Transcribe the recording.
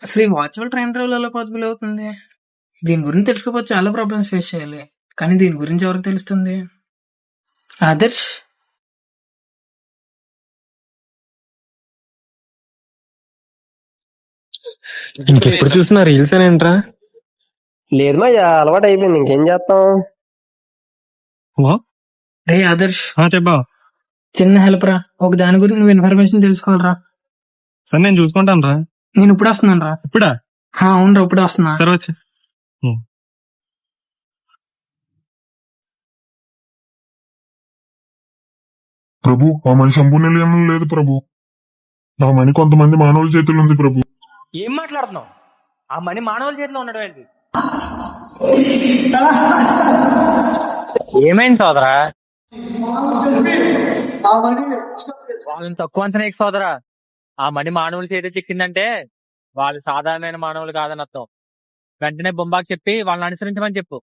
అసలు ఈ virtual train travel ఎలా పాసిబుల్ అవుతుంది? దీని గురించి తెలుసుకోకపోతే చాలా ప్రాబ్లమ్స్ ఫేస్ చేయాలి. కానీ దీని గురించి ఎవరికి తెలుస్తుంది? ఆదర్శ్ ఇంకెప్పుడు చూసినా రీల్స్ ఏంట్రా? లేదు మా అలవాటు అయిపోయింది, ఇంకేం చేస్తాం. రే ఆదర్శ్, చెప్పా. చిన్న హెల్ప్ రా. ఒక దాని గురించి నువ్వు ఇన్ఫర్మేషన్ తెలుసుకోవాలరా. సరే నేను చూసుకుంటాను రా. నేను ఇప్పుడు వస్తున్నాను రా. ఇప్పుడా? అవునరా, ఇప్పుడే వస్తున్నా. సరే వచ్చి. ప్రభు, ఆ మని సంపూర్ణ నియమం లేదు ప్రభు. ఆ మని కొంతమంది మానవుల చేతుల్లో ఉంది ప్రభు. ఏం మాట్లాడుతున్నావు? ఆ మని మానవుల చేతిలో ఉండడం ఏంటి? ఏమైంది సోదరా? వాళ్ళని తక్కువ అంచనా సోదరా. ఆ మని మానవుల చేతి చిక్కిందంటే వాళ్ళు సాధారణమైన మానవులు కాదని అర్థం. వెంటనే బొంబాకు చెప్పి వాళ్ళని అనుసరించమని చెప్పు.